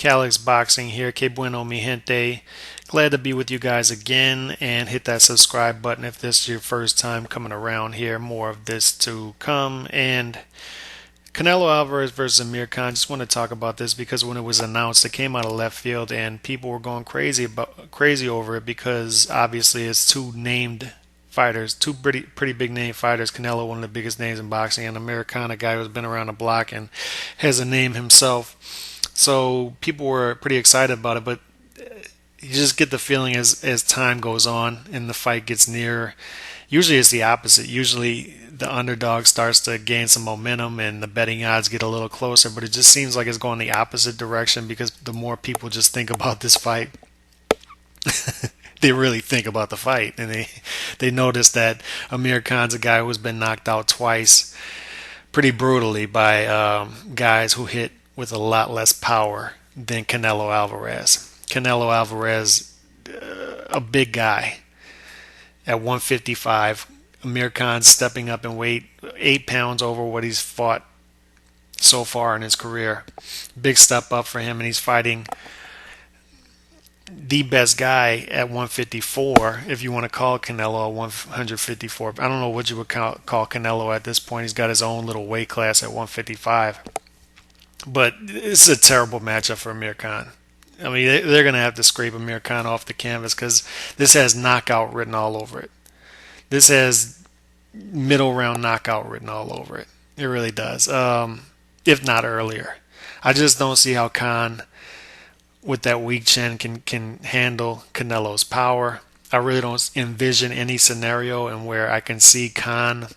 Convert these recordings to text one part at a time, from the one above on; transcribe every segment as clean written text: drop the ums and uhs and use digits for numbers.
Calix Boxing here. Que bueno, mi gente. Glad to be with you guys again, and hit that subscribe button if this is your first time coming around here. More of this to come. And Canelo Alvarez versus Amir Khan. Just want to talk about this because when it was announced, it came out of left field, and people were going crazy over it because obviously it's two named fighters, two pretty big name fighters. Canelo, one of the biggest names in boxing, and Amir Khan, a guy who's been around the block and has a name himself. So people were pretty excited about it, but you just get the feeling as time goes on and the fight gets nearer. Usually it's the opposite. Usually the underdog starts to gain some momentum and the betting odds get a little closer, but it just seems like it's going the opposite direction because the more people just think about this fight, they really think about the fight, and they notice that Amir Khan's a guy who's been knocked out twice pretty brutally by guys who hit with a lot less power than Canelo Alvarez. Canelo Alvarez, a big guy at 155. Amir Khan stepping up in weight, 8 pounds over what he's fought so far in his career. Big step up for him, and he's fighting the best guy at 154, if you want to call Canelo 154. I don't know what you would call Canelo at this point. He's got his own little weight class at 155. But it's a terrible matchup for Amir Khan. I mean, they're going to have to scrape Amir Khan off the canvas because this has knockout written all over it. This has middle round knockout written all over it. It really does, if not earlier. I just don't see how Khan, with that weak chin, can handle Canelo's power. I really don't envision any scenario in where I can see Khan.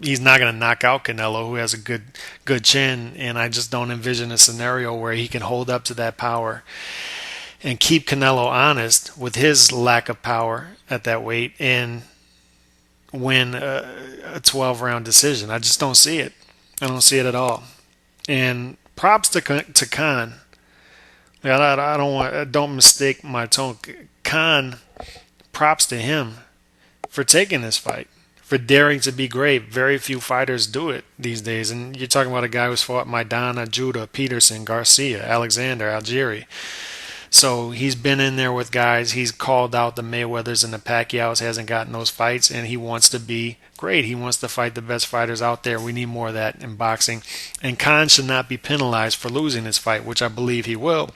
He's not going to knock out Canelo, who has a good chin, and I just don't envision a scenario where he can hold up to that power and keep Canelo honest with his lack of power at that weight and win a 12-round decision. I just don't see it. I don't see it at all. And props to Khan. Don't mistake my tone. Khan, props to him for taking this fight, for daring to be great. Very few fighters do it these days. And you're talking about a guy who's fought Maidana, Judah, Peterson, Garcia, Alexander, Algieri. So he's been in there with guys. He's called out the Mayweathers and the Pacquiaos, hasn't gotten those fights, and he wants to be great. He wants to fight the best fighters out there. We need more of that in boxing. And Khan should not be penalized for losing this fight, which I believe he will.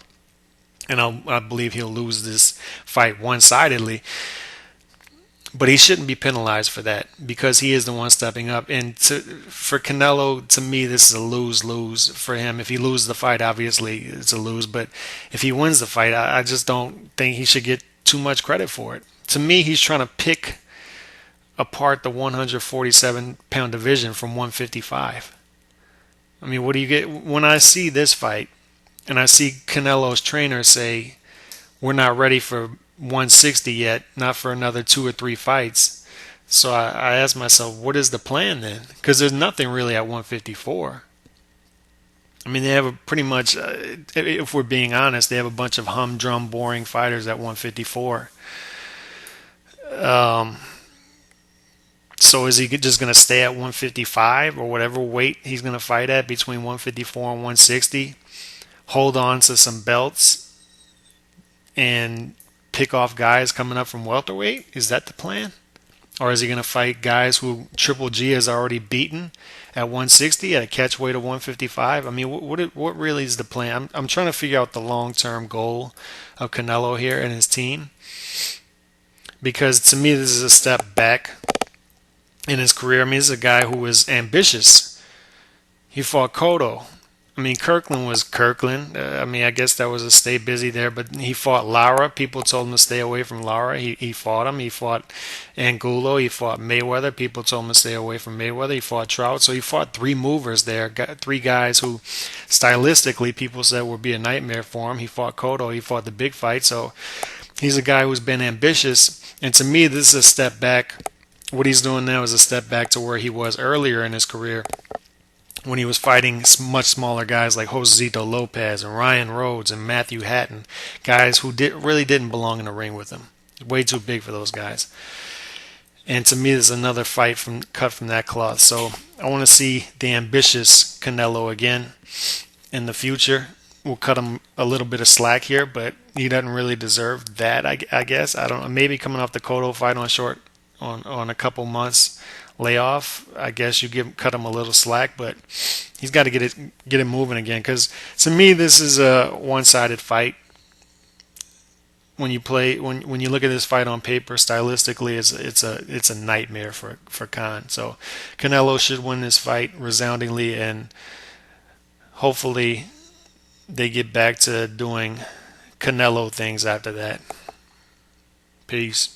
And I believe he'll lose this fight one-sidedly. But he shouldn't be penalized for that because he is the one stepping up. And for Canelo, to me, this is a lose-lose for him. If he loses the fight, obviously it's a lose. But if he wins the fight, I just don't think he should get too much credit for it. To me, he's trying to pick apart the 147-pound division from 155. I mean, what do you get? When I see this fight and I see Canelo's trainer say, we're not ready for 160 yet, not for another 2 or 3 fights. So I asked myself, what is the plan then? Because there's nothing really at 154. I mean, they have a pretty much, if we're being honest, they have a bunch of humdrum, boring fighters at 154. So is he just going to stay at 155 or whatever weight he's going to fight at between 154 and 160? Hold on to some belts and pick off guys coming up from welterweight? Is that the plan? Or is he going to fight guys who Triple G has already beaten at 160 at a catch weight of 155? I mean, what really is the plan? I'm trying to figure out the long-term goal of Canelo here and his team, because to me this is a step back in his career. I mean, this is a guy who was ambitious. He fought Cotto. I mean, Kirkland was Kirkland. I mean, I guess that was a stay busy there, but he fought Lara. People told him to stay away from Lara. He fought him. He fought Angulo. He fought Mayweather. People told him to stay away from Mayweather. He fought Trout. So he fought 3 movers there, three guys who stylistically people said would be a nightmare for him. He fought Cotto. He fought the big fight. So he's a guy who's been ambitious. And to me, this is a step back. What he's doing now is a step back to where he was earlier in his career, when he was fighting much smaller guys like Josesito Lopez and Ryan Rhodes and Matthew Hatton, guys who really didn't belong in the ring with him. Way too big for those guys. And to me, there's another fight cut from that cloth. So I want to see the ambitious Canelo again. in the future. We'll cut him a little bit of slack here, but he doesn't really deserve that. I guess I don't know. Maybe coming off the Cotto fight on a couple months layoff, I guess you give cut him a little slack, but he's got to get it moving again. Because to me, this is a one-sided fight. When you look at this fight on paper, stylistically, it's a nightmare for Khan. So Canelo should win this fight resoundingly, and hopefully they get back to doing Canelo things after that. Peace.